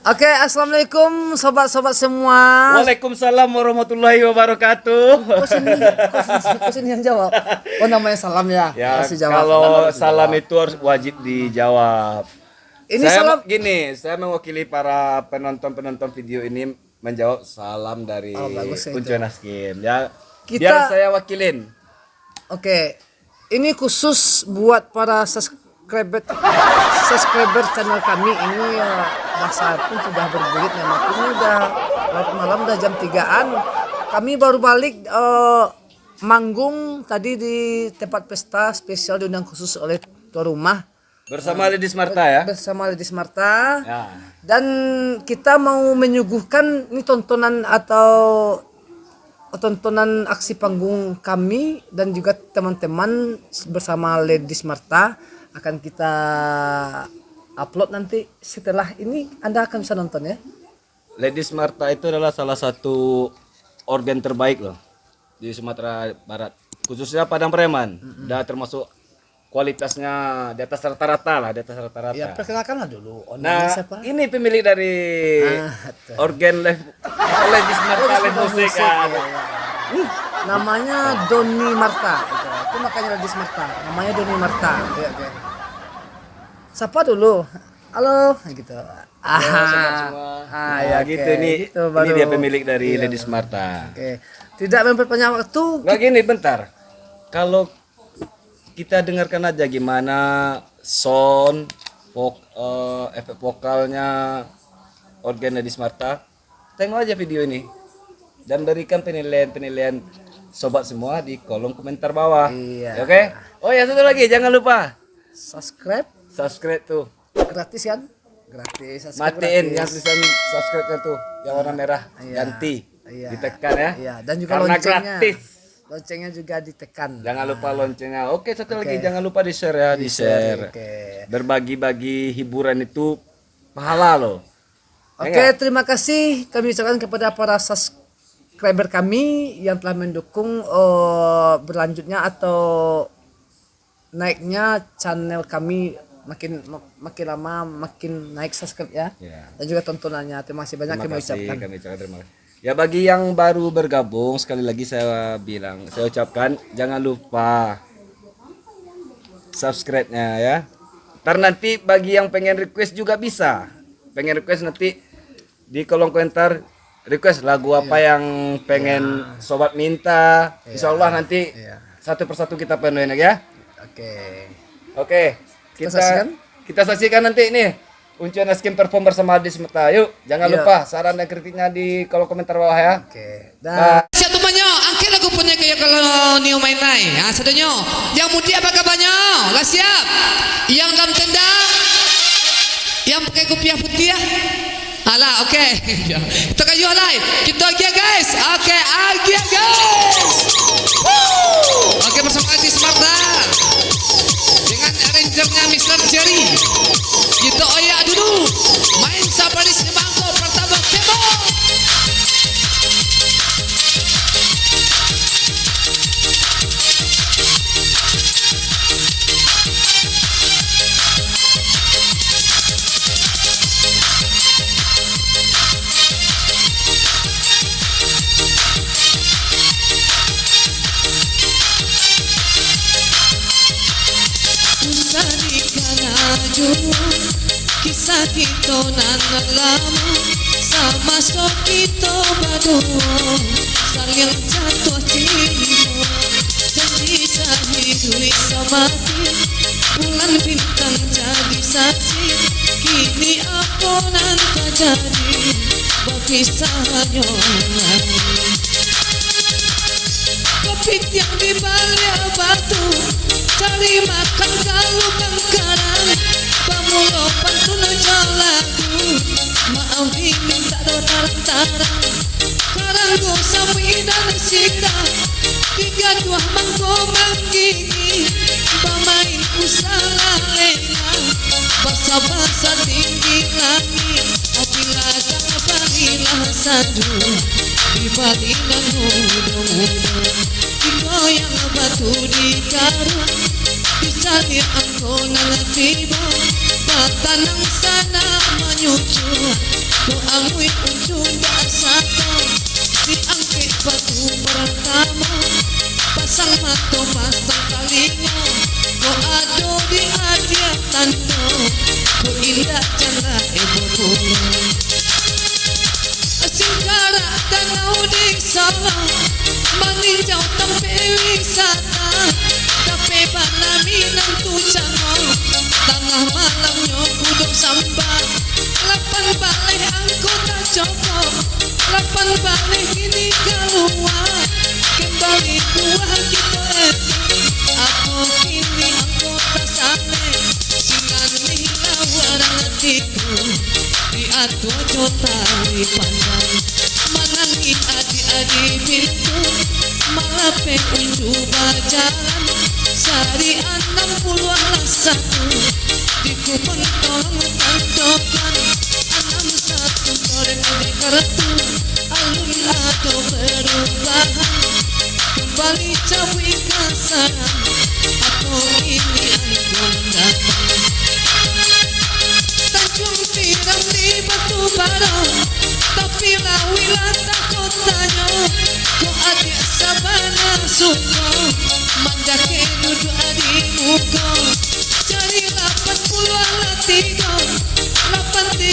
Oke, assalamualaikum sobat-sobat semua. Waalaikumsalam warahmatullahi wabarakatuh. Kok sini yang jawab? Oh, namanya salam ya. Ya, Harus dijawab. kalau salam itu harus wajib dijawab. Ini saya salam gini, saya mewakili para penonton video ini menjawab salam dari bagus ya itu. Uncuan Askim. Ya, Kita- biar saya wakilin. Oke. Ini khusus buat para subscriber channel kami ini ya. Bahasa pun sudah berbelit memang ini udah larut malam udah jam 3-an. Kami baru balik manggung tadi di tempat pesta spesial diundang khusus oleh tuan rumah Bersama Lady Marta ya. bersama Lady Marta. Ya. Dan kita mau menyuguhkan ini tontonan aksi panggung kami dan juga teman-teman bersama Lady Marta akan kita upload nanti setelah ini Anda akan bisa nonton ya. Lady Marta itu adalah salah satu organ terbaik loh di Sumatera Barat, khususnya Padang Preman. Udah termasuk kualitasnya di atas rata-rata lah, di atas rata-rata. Ya perkenalkanlah dulu. Nah, siapa? ini pemilik dari tuh. organ Lady Marta live musik kan. Namanya Doni Marta. Itu makanya Lady Marta. Namanya Doni Marta. Oke. Sapa dulu. Halo gitu. Ya gitu ini. Gitu, Ini dia pemilik dari Lady Marta. Oke. Tidak memperpanjang waktu. Nggak gini, bentar. Kalau kita dengarkan aja gimana sound, efek vokalnya organ Lady Marta. Tengok aja video ini dan berikan penilaian sobat semua di kolom komentar bawah. Iya. Oke? Oh ya, satu lagi, jangan lupa Subscribe tuh. gratis kan? Gratis. Subscribe Matiin gratis. yang tulisan subscribe-nya tuh, yang warna merah. Iya. Ganti. Iya. Ditekan ya. Iya, dan juga Karena loncengnya. gratis. Loncengnya juga ditekan. Jangan lupa loncengnya. Oke, satu Oke. lagi, jangan lupa di-share ya, di-share. Oke. Berbagi-bagi hiburan itu pahala loh. Ya Oke, nggak? terima kasih kami ucapkan kepada para subscriber kami yang telah mendukung berlanjutnya atau naiknya channel kami makin lama makin naik subscribe ya. Ya. Dan juga tontonannya. Terima kasih banyak Terima kami kasih, ucapkan. kami ucapkan terima kasih. Ya, bagi yang baru bergabung, sekali lagi saya ucapkan jangan lupa subscribe-nya ya. Ntar nanti bagi yang pengen request juga bisa. Pengen request nanti di kolom komentar request lagu apa yang pengen sobat minta. Insya Allah nanti Iya. satu persatu kita penuhin ya. Oke. Oke, saksikan? kita saksikan nanti nih Uncuan Askim perform bersama Lady Marta. Yuk, jangan Iya. lupa saran dan kritiknya di kolom komentar bawah ya. Oke. Bye. Satu banyak, angkat lagu punya kayak kalau new main naik. Ya, satunya. Yang putih apa kabarnya? Lah siap. Yang dalam tenda, yang pakai kopiah putih ya. Alah, oke. Kita kayu alai. Kita aja guys. Oke, aja guys. Oke, bersama Lady Marta dengan arrangernya Mr. Jerry. Kita oyak dulu. Main Safari Semangko pertama Kemo. Kisah kita nan lama sama so kita berdua saling jatuh cinta janji sahidui samati bulan bintang jadi saksi kini apa nan terjadi berpisahnya kopi yang di balik batu cari makan kalau kangkaran pamulo pantun lagu maaf diminta do tarang-tarang karanggo sapi dan sika tiga dua mangko manggigi pamain usaha lenga basa-basa tinggi langit apila barilah sadu di balinan muda-muda digoyang batu di karang Bisani angko na tiba patanang sana menyucu angui ujung satu diangkat batu pertama pasang mata pasang talingo ko ado di adia tanto ko indah canda ibu pulau Singkara danau di Solo meninjau tempe wisata tapi panami nantu cano tengah malamnya kuduk sampah lapan balik anggota Joko lapan balik ini keluar kembali buah kita aku kini anggota sane singan nila warang hatiku di atu jota di pandang manangi adi-adi pintu malah pengunju berjalan sehari 61 di kupon tolong tantokan 61 korek di kartu alun atau perubahan kembali cawi kasaran aku ini angkon datang Tanjung Pirang di Batu Bara tapi lawilah takutanya ko adik sabana suko mandake duduk adi muka cari 83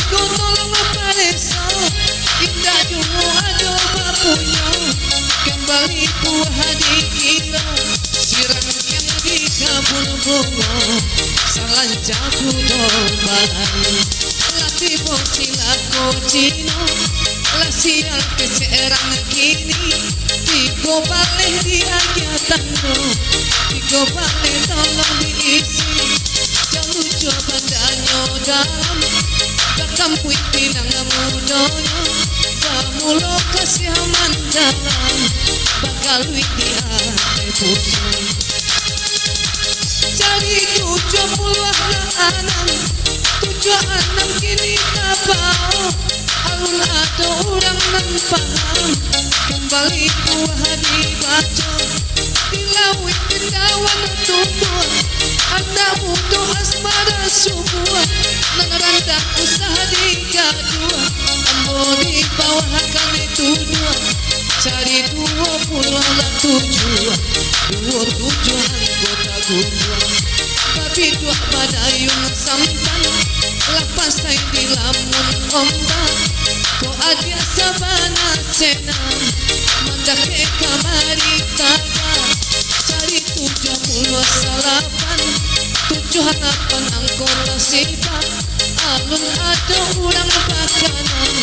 tolong apa desa indah jungu ado bapunya kembali buah di kilo sirang yang di kabun bunga salah jago dobalan latih bosila kocino lah sial keserang kini tigo balik di agiatan do tigo balik tolong diisi jalur coba danyo dalam bakam puiti nang mudonya pamulo kasih mandalan bakal wik di hati pusing cari 76 kini kapau alun atau orang nan paham kembali buah dibaca dilawit tindawan tubuh ada butuh asmara subuh nangaranda usaha digadua ambo di bawah kami tujuan cari 27 anggota guguan babi dua badayun sampan lapas tay di lamun ombak ko adia sabana senang mandake kamari kaga cari 78 angkota sifat alun ada urang bakanan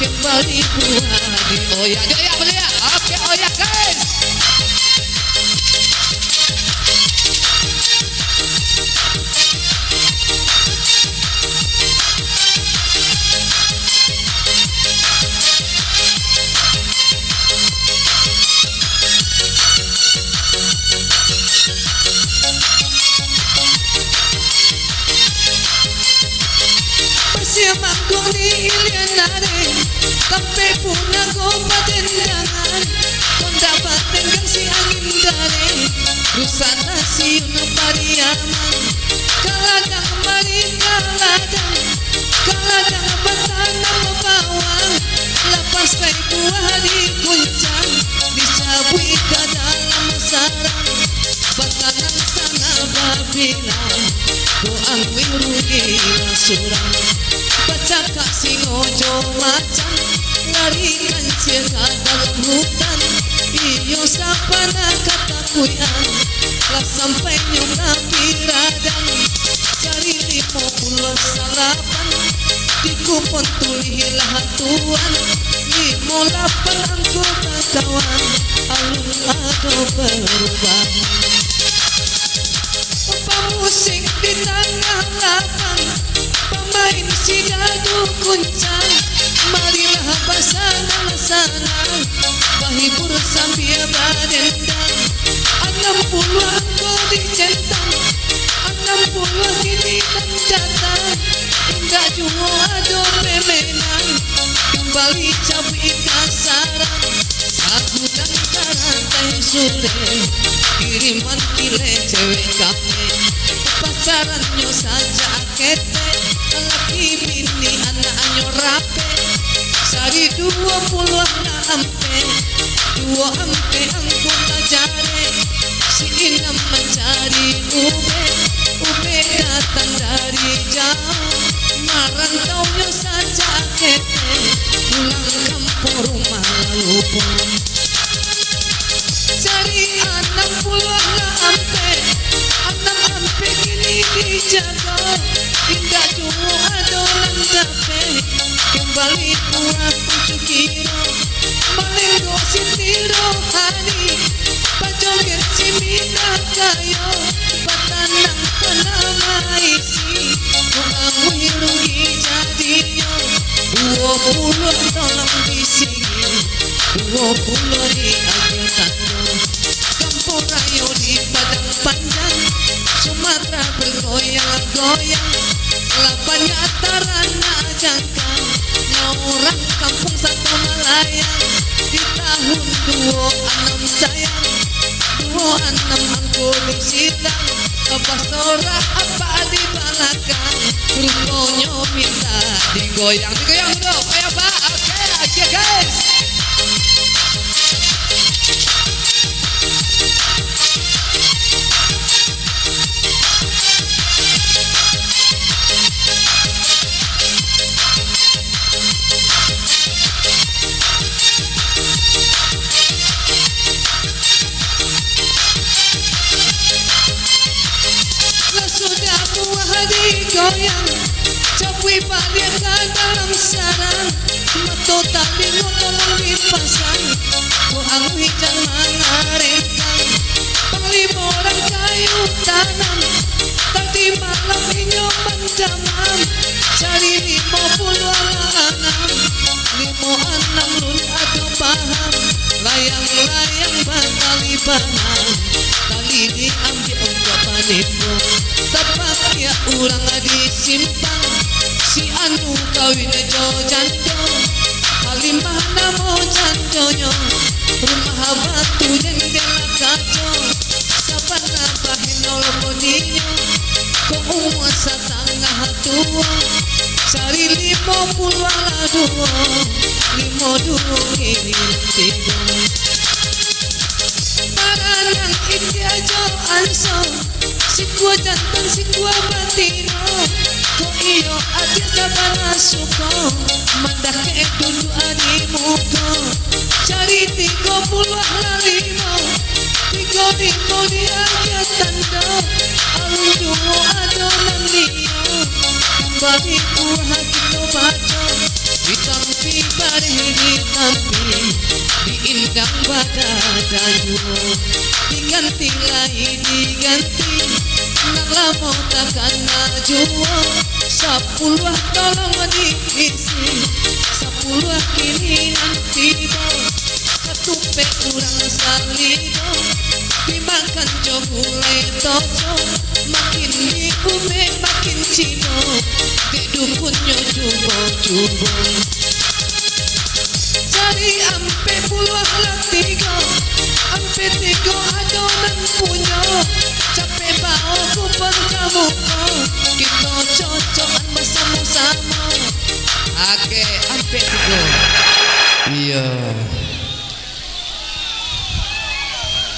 kembali buah di oya boleh ya oke oya guys Mangkong di ilianare Sampai puna gomba dendangan Kau dapat tenggang si angin dare Rusak nasi una pariaman Kaladang mari kaladang Kaladang batanang bawang Lapas kay buah di kuncang Disabui ke dalam sarang Batanang sana babilang Ko angwing rugi surang baca kak singojo macan larikan cirka dalam hutan iyo sapana katakuyan lah sampai nyoba piradang cari 58 di kupon tulihilah tuan 58 anggota kawan alun atau perubahan pemusik di tengah lapang pemain si dadu kuncang marilah basana sana bahibur sambil badendang 60 angko dicentang 60 kini dan datang enggak jungo ado pemenang kembali cabai kasaran aku dan karantai sule kiriman kile cewek kami pacarannya saja kete laki bini anaknya rape puluh na ampe, dua ampe anggota jare. Si Inam mencari ube datang dari jauh, merantaunya saja kete, pulang kampung rumah lalu pun. Cari 60 na ampe, 6 ampe kini dijaga, hingga dulu adonan tape, kembali pulang 7 kilo, malenggo si tiro hari, pajoget si mina kayo, patanang panama isi, muang rugi jadinya, 20 tolong di sini, 20 di akhir tanda, kampung rayo di padang panjang, Sumatera bergoyang-goyang, lapanya tarana jangkang, orang kampung satu Malayang, di tahun 26 sayang, 26 angko di sidang, apa sorak apa di belakang, rupanya minta digoyang dulu, kayak apa? Oke, aja guys. Sudah buah digoyang, capui balik ke dalam sarang, mato tali tolong dipasang, buang hujan mengarekang, panglima orang kayu tanam, tadi malam inyo menjamam, cari 56, 56 lun atau paham, layang-layang batali panam, tali diambil untuk panipu. Tapaknya urang disimpang, si anu kawin jo jando, halimah namo jandonyo, rumah batu jendela kaco, sabana bahenol kodinyo, ko umur setengah tua, cari 50 ala dua, 52 ini tiga. Paranang India jo anso, si gua jantan si gua batino, ko iyo adi sabana suko, mandah ke dulu adi muko, cari 30 lalimo, 35 di akhir tanda, alun dulu adonan niyo, kembali buah kilo baco, ditampi bareh ditampi, diindang badadayo, diganti lagi diganti, nak lama takkan najua, 10 tolong diisi, 10 kini nanti bau, katupe kurang salido, dimakan jo gulai toco, makin diume makin cino, di dukunnya jubo-jubo, cari ampe puluh latigo, ampe tigo adonan punya, capek bau kupon kamu kau, kita cocokan bersama-sama, ake ampe tigo, iya,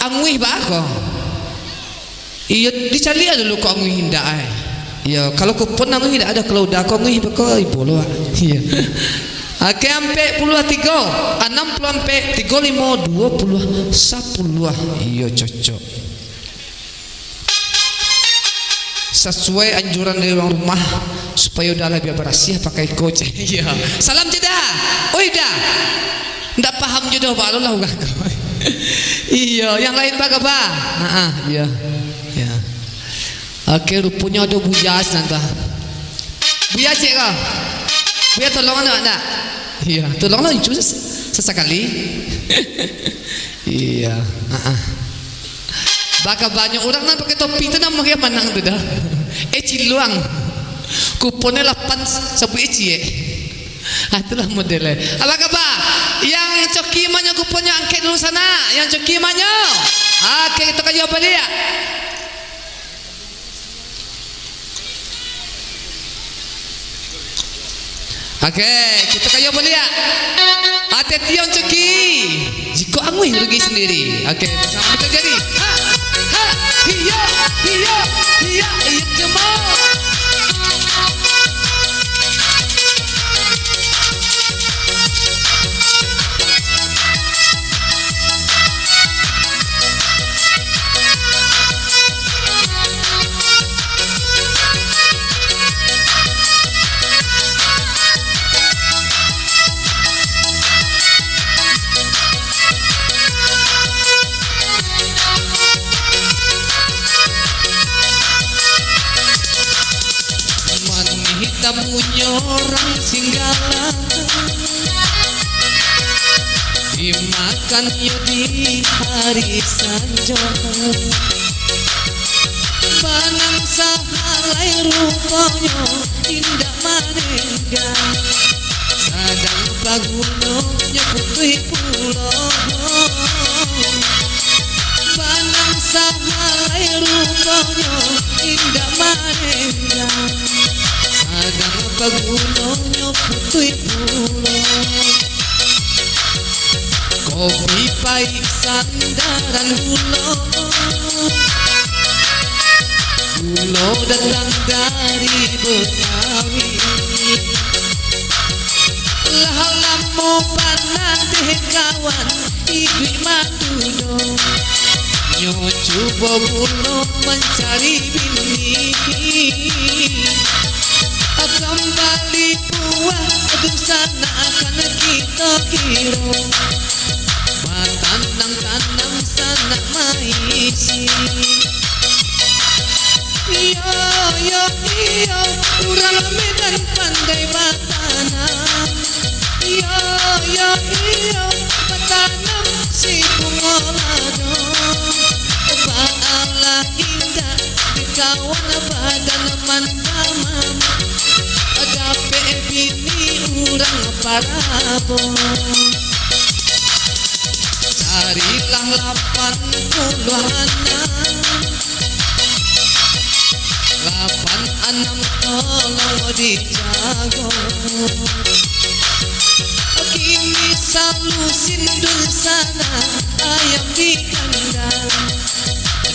angwih bako, iya dicari dulu kok angwih hinda ay, iya kalau kupon angwih tidak ada, kalau udah kok angwih bako ibu loh, iya. Oke ampe puluh 3, 60 ampe 35, 20, 10. Iya cocok. Sesuai anjuran dari orang rumah supaya udah lebih berhasil pakai coach. Iya. Salam jeda. Oh dah. Ndak paham jodoh Pak Allah enggak. Iya, yang lain Pak apa? Iya. Ya. Oke rupanya ada buyas nanti. Buyas cek kau. Buyas tolong enggak? Iya, tolonglah cus sesekali. Iya, Baka banyak orang nak pakai topi tu nak makan manang tu dah. Ciluang, kuponnya 8 sabu eci. Itulah modelnya. Apa kabar? Yang coki mana kuponnya angkat dulu sana. Yang coki mana? Oke, kita jawab dia. Oke, kita jawab dia. Ate Tion Ceki. Jika angui rugi sendiri. Okey, sama kita jadi. Ha, ha, hiya, hiya, hiya, hiya jemaah. Hitam menyorong singgala dimakan yo di hari sanjo banang sahalai rupanya indah manengga sadang pagunungnya putih pulau banang sahalai rupanya indah manengga sadang pagunungnya putih pulau kopi pahit sandaran gulo datang dari Betawi lahalam mau panan deh kawan ibu mandudo nyocu bobulo mencari bini kembali puas aduh sana akan kita kiro tanam sana maisi iyo iyo iyo urang Medan pandai batanam iyo iyo iyo batanam si pungolado baalah indah di kawan badan mandamam dape bini urang parabo carilah 86 tolong dijago kini salusin dul sana ayam di kandang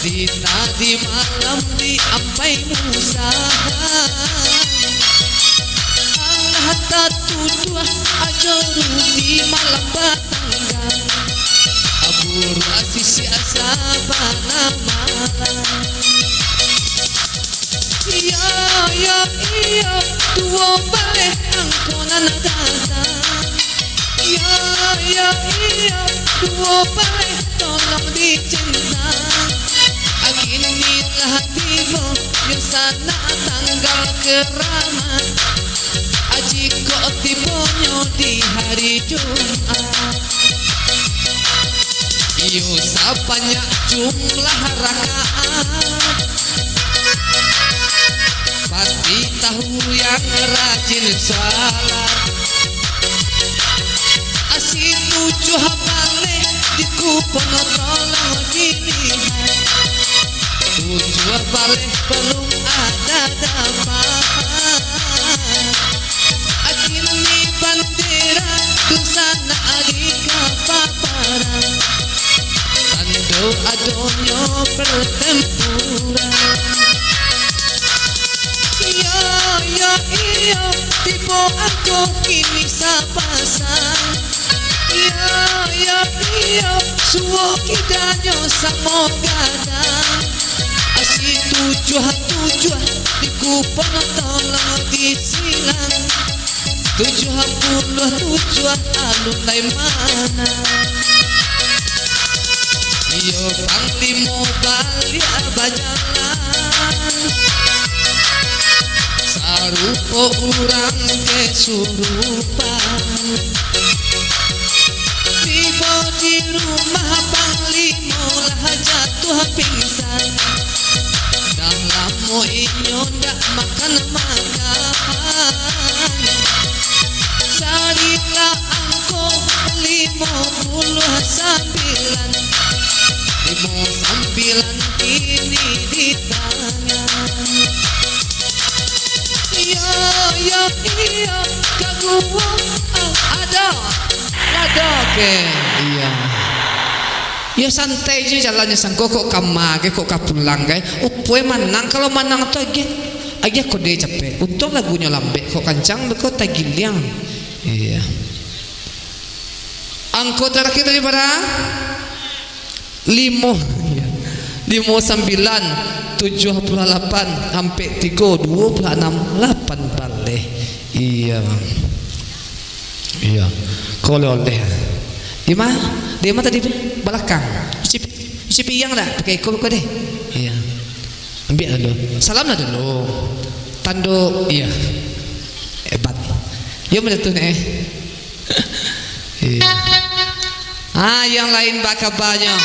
di tadi malam di ampai musahan Allah tatuduh aja di malam batanggang abur asisi asabana malam iya iya iya dua balik angkonan datang iya iya iya dua balik tolong dicintang aginilah tibo yang sana tanggal keramat aji kok tibonya di hari Jumat iyo sebanyak jumlah rakaat pasti tahu yang rajin salat asih 7 balik di kupon tolong dilihat 7 balik belum ada dapat akini bandera kusana di kapaparan tando adonyo pertempuran iya iya iya tipe aku kini sapasan iya iya iya suwo kidanyo samo gadang asih 7 di kupon tolong disilang 77 alun lai mana iyo panglimo balia bajalan sarupo urang kesurupan tiba di rumah panglimo lah jatuh pingsan dah lama inyo ndak makan sarilah angko 59 kini di tangan iya iya iya kagum ada Okey, iya. Ya santai je jalannya sangko kok kamage kok kapulang guys. Upoe manang kalau manang tu agi kok dia capek. Untung lagunya lambe kok kancang kok tagiliang. Iya. Angko terakhir daripada 5 9 78 sampai 3 26 8 balik. Iya. Iya. Kalau oleh di mana tadi belakang isi yang dah pakai ikut kau deh. Iya. Ambil dulu. Salam dah dulu. Tanduk. Iya. Hebat. Ya betul nih. Iya. Yang lain bakabannya.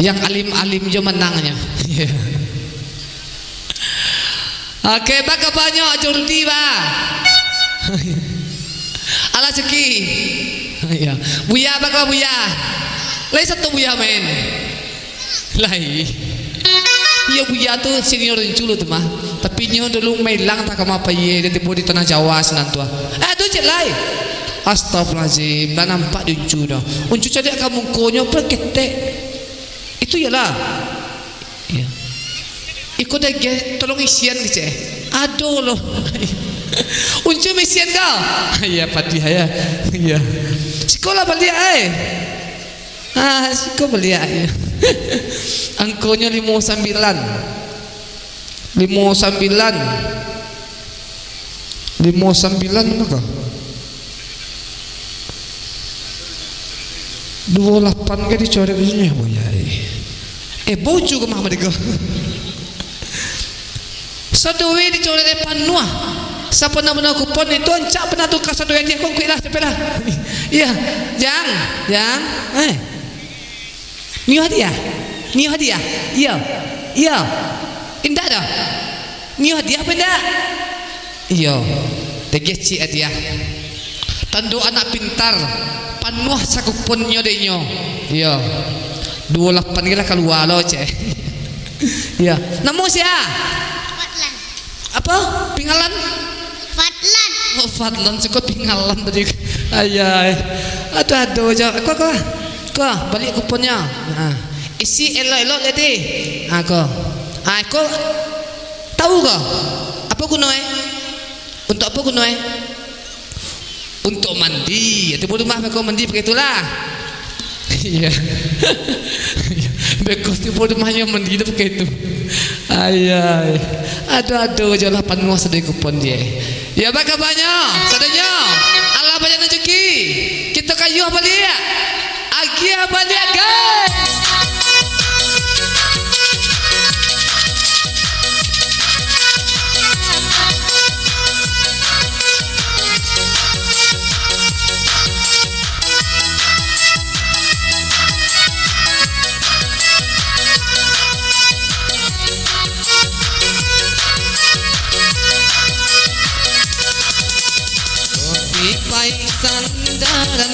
Yang alim-alim je menangnya. Iya. Okey, bakabannya jurdi ba. Ala ceki. Ya. Buya bakal buya. Lai satu buya men. Lai. Ya buya tu senior dulu tu mah. Tapi nyo dulu mailang tak kama paye dia tipu di tanah Jawa senantua. Tu cek lai. Astagfirullahalazim. Dah nampak uncu dah. Uncu cari kamu konyo perketek. Itu ialah. Ya. Ikut dah tolong isian ke cek. Aduh loh. Uncu misian kau. Ya pati ya. Ya. Sekolah balik sekolah balik angkonya 59 maka 28 ke dicoret bisnya boya. Boju ke mah mereka. Sadowe dicoret panua. Siapa nak benar kupon itu ancak pernah tukar satu yang dia kau kuilah cepatlah. Iya, jang, Ni hadiah. Iya. Indah dah. Ni hadiah apa indah? Iya. Tegeci hadiah. Tanduk anak pintar. Panuh sakuponnya denyo. Iya. 28 gila keluar lo cek. Iya. Namo siapa? Fatlan. Apa? Pinggalan? Fatlan. Oh, Fatlan cukup pinggalan tadi. Ayah. Aduh jauh. Kau balik kuponnya. Isi elok-elok jadi. Kau tahu kau? Apa gunanya? Untuk apa gunanya? Untuk mandi. Itu boleh mah kau mandi pakai itulah. Iya. Bekos tu boleh mah yang mandi pakai itu. Ayah. Aduh jalan penuh sedih kupon dia. Ya baka banyak. Sadanya. Allah banyak rezeki. Kita kayu apa dia? Agi apa dia guys? Pai sandaran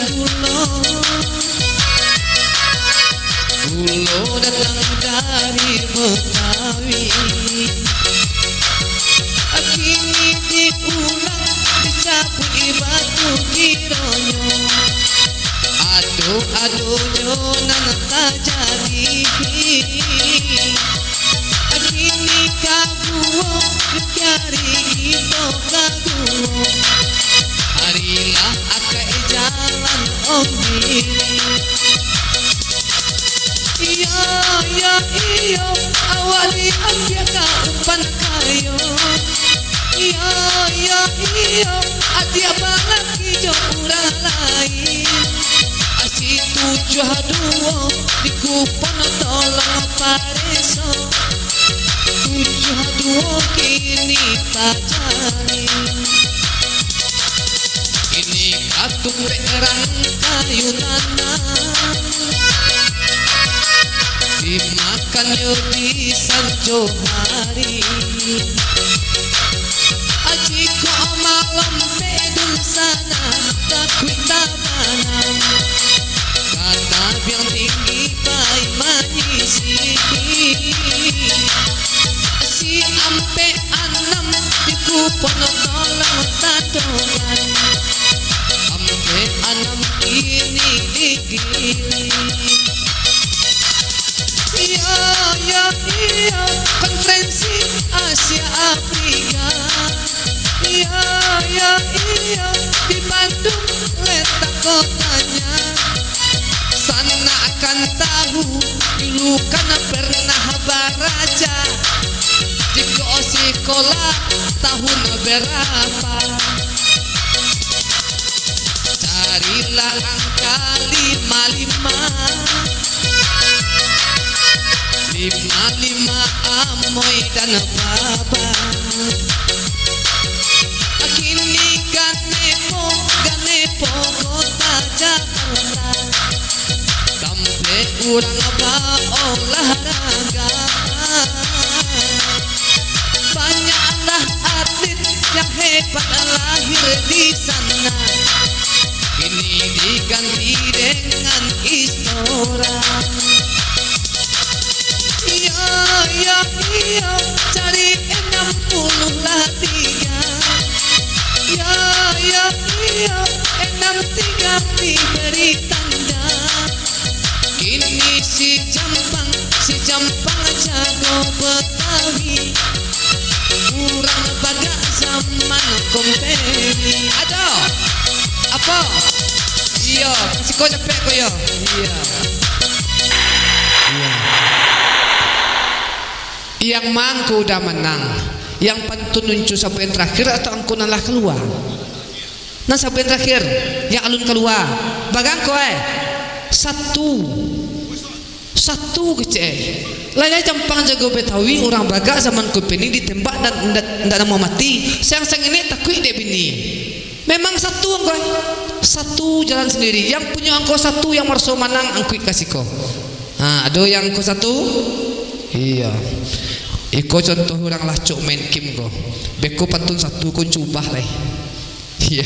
Gulo datang dari Betawi. Kini diulang dicapu batu kironyo. Aduh jonan tak jadi. Kini kaguo cari kita kaguo. Marilah akai jalan ombil. Iyo awali ambil kaupan kayo. Iyo adia banget hijau urang lain. Asih 72 di kupon tolong pareso. 72 kini tak jadi. Ini katung rekerang kayu tanah. Dimakan di sanjo hari. Ajiko malam pedul sana takut tabanan. Kata biang tinggi pai manyisi. Si ampe anam di kupon tolong tatolan. Ampe anam kan tahu dulu kan pernah baraja di sekolah tahun berapa. Carilah angka 55 amoy dan baba. Kini ganepo kota Jakarta. Sampai urang olahraga. Banyaklah atlet yang hebat lahir di sana. Kini diganti dengan Istora. Iya, cari 60 lah 3. Iya, 63 diberi tanda. Kini si Jampang jago Betawi. Kurang baga zaman kompeni. Ada apa? Iya, kasih kau capek kau ya. Iya. Yang mangku udah menang. Yang pantun nuncu sampai yang terakhir atau angku nalah keluar. Nah sampai yang terakhir, yang alun keluar. Bagang kau satu kecil. Lainnya Jampang jago Betawi orang baga zaman kompeni ditembak dan tidak mau mati. Sang ini takut dia bini. Memang satu engkau, satu jalan sendiri. Yang punya engkau satu yang marso manang angku kasih kau. Ada yang engkau satu. Iya. Iko contoh orang lacuk main game ko. Beko pantun satu kon cubah lah. Iya.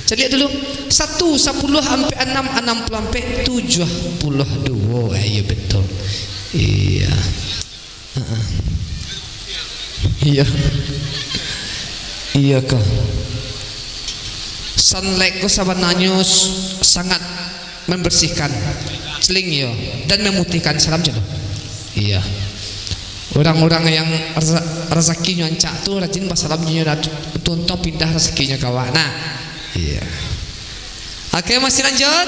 Jadi lihat dulu 1 10 sampai 6 60 sampai 72. Iya betul. Iya. Iya. Iya kah. Sunlight ko sebenarnya sangat membersihkan celing yo dan memutihkan. Salam jodoh. Iya. Orang-orang yang rezekinya ancak tuh rajin basalamnya untuk pindah rezekinya kawan. Nah, iya. Oke, masih lanjut.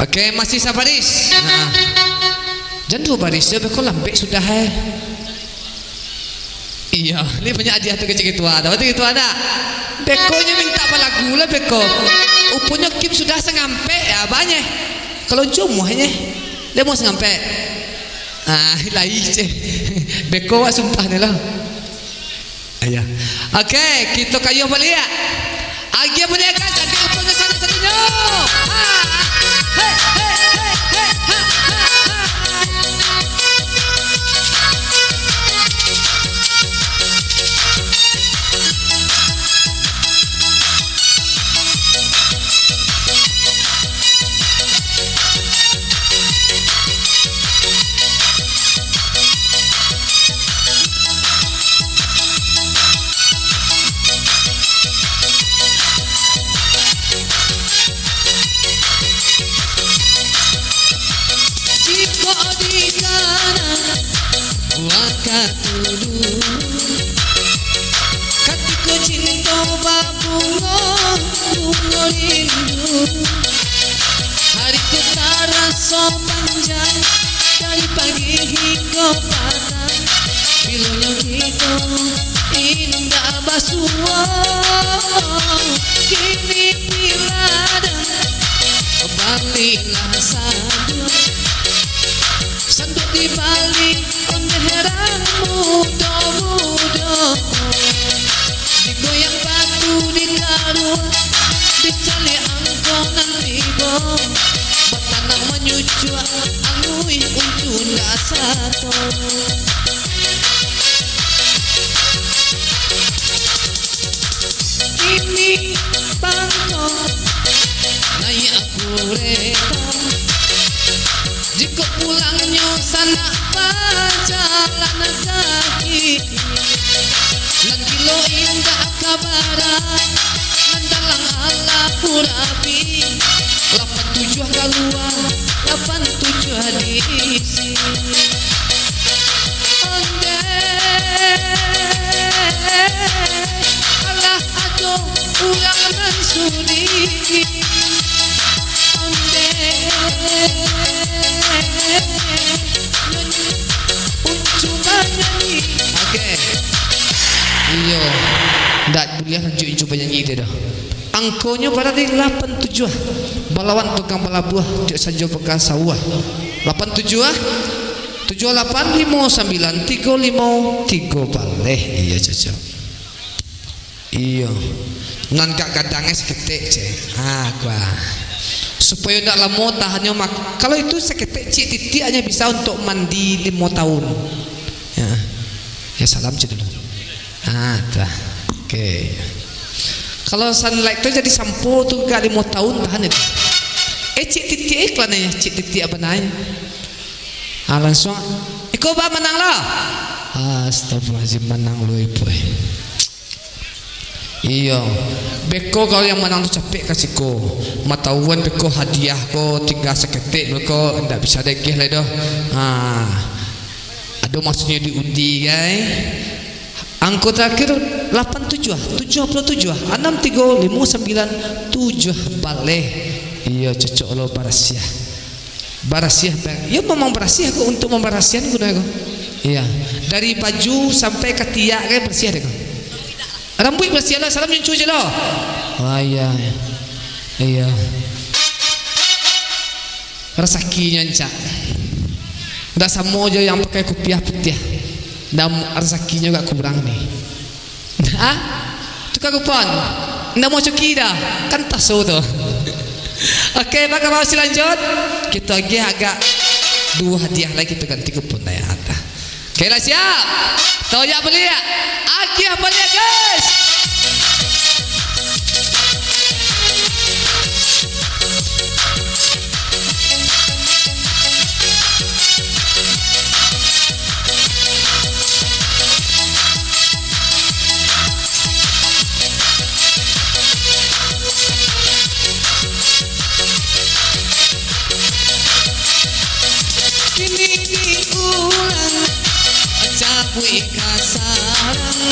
Oke, masih sabaris. Nah, jangan 2 baris ya, bekol lambek sudah Iya, ini banyak hadiah tuh kecil gitu ada. Betul gitu ada. Bekonya minta apa lagu lah beko. Upunya Kim sudah sengampe ya banyak. Kalau cumuhnya dia mau sengampe. Lain ceh. Beko wak sumpah nih lah. Ayah. Oke, kita kayu balik ya. Agi boleh kan? Agi upunya sana satunya. Katiko cinta babungo bungo rindu. Hariku terasa panjang dari pagi hingga petang. Bilanya kita indah basua. Kini pilada balilah sadua. Sanduk di balik onderan muda-muda. Digoyang batu di karua, dicali angkonan tiba. Batanang menyucua angui uncunda satu. Kini bangkok naik aku reta. Jika pulangnya sana jalan kaki. Lan kilo indah kabaran, lan dalang ala purapi. 87 keluar, 87 diisi. Onde coba nyanyi. Oke. Iyo, ndak boleh lanjut coba nyanyi dia dah. Angkonya berarti 87. Balawan tukang balabuah, dia saja bekas sawah. 87 78 59 35 3 baleh. Iya cocok. Iya. Nan kak kadangnya seketik cek. Gua. Supaya ndak lama tahannya kalau itu seketik cik titik hanya bisa untuk mandi 5 tahun. Ya salam cik dulu. Dah. Oke. Kalau sunlight itu jadi sampo tuh gak 5 tahun tahan itu. Cik titik iklannya cik titik apa naik? Langsung. Iko ba menang lah. Astagfirullahaladzim, menang lu ibu. Iya. Beko kalau yang menang tu capek kasih ko. Matauan beko hadiah ko tinggal seketik beko ndak bisa degeh lah dah. Aduh maksudnya diundi guys. Angko terakhir 87 63 6 3 5 9 7 baleh. Iya cocok lo barasiah. Barasiah ya memang barasiah kok untuk membarasian guna kok. Iya dari baju sampai ke tiak kan bersih deh kok. Rambut bersih lah, salam nyuncu je lo. Iya iya. Rezekinya encak. Dah sama aja yang pakai kopiah putih. Dan rezekinya agak kurang nih. Tukar kupon. Nggak mau cuki dah. Kan taso tu. Okey, maka masih lanjut. Kita lagi agak 2 hadiah lagi kita ganti kupon dah yang atas. Okey lah siap. Toyak beli ya. Akhir beli ya guys. Cabui kasarang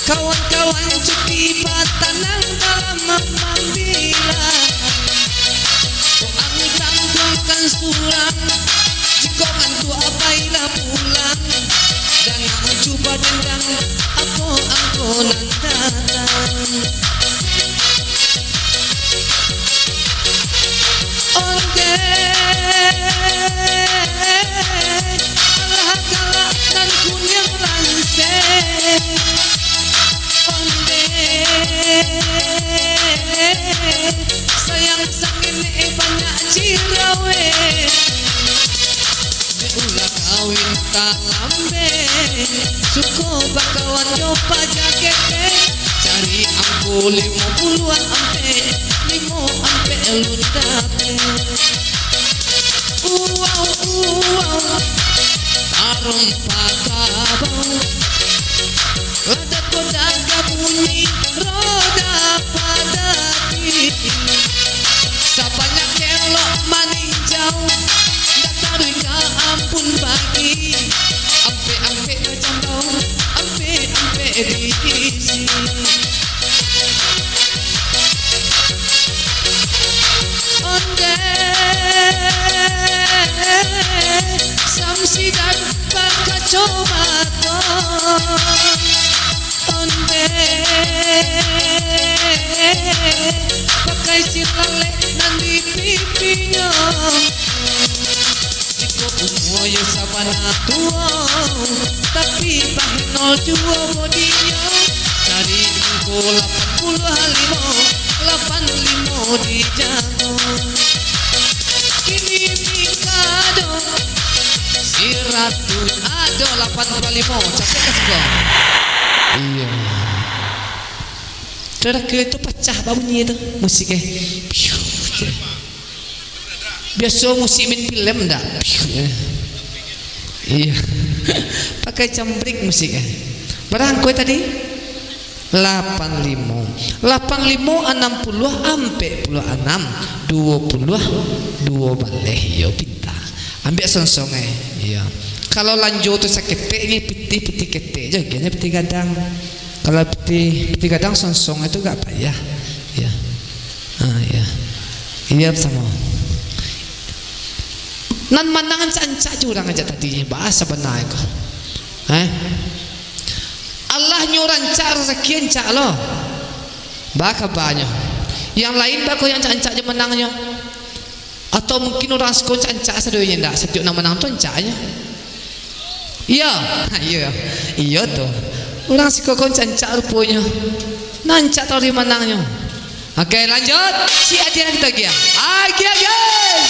kawan-kawan cuti patanang dalam memambilan Tuang tangguangkan surang jikokan tua baiklah pulang jangan coba dendang aku angkonan datang onde dan kunyang langseng onde sayang sangin banyak cirawe diulah kawin tak lambe suko bakawan nyoba jakete cari angku 50 ampe 5 ampe lundape uau Arung pakabau Roda kodaga bunyi Roda padati Sabanyak kelok maninjau Datari ka ampun pagi Ampe-ampe kacambau Ampe-ampe diisi Onde Samsidan pagkacobato onde pakai silale nanti pipinya jika umoyo sabana tua tapi pahinol jua bodinya cari info 85 di jago kini mikado si ratu ada 85 capek kasih gua iya terakhir itu pecah bunyi itu musiknya biasa musik main film enggak iya pakai cambrik musiknya berapa kau tadi 85 60 ampe 26 22 baleh yo pintar ambil sonsongnya iya kalau lanjut tu sakit ini piti ketek je kayaknya piti gadang kalau piti gadang sonsong itu gak payah ya Iya sama. Nan manangan sa jurang aja tadinya bahasa benar ko. Allah nyuran cak rezeki cak lo. Baka banyak. Yang lain bako yang cak aja menangnya. Atau mungkin orang sekon cak sadonya ndak setiap nama menang tu caknya. Iya, iya tuh. Orang sekon cak rupanya. Nancak tahu di menangnya. Oke lanjut. Si Adian kita gia. Gia guys.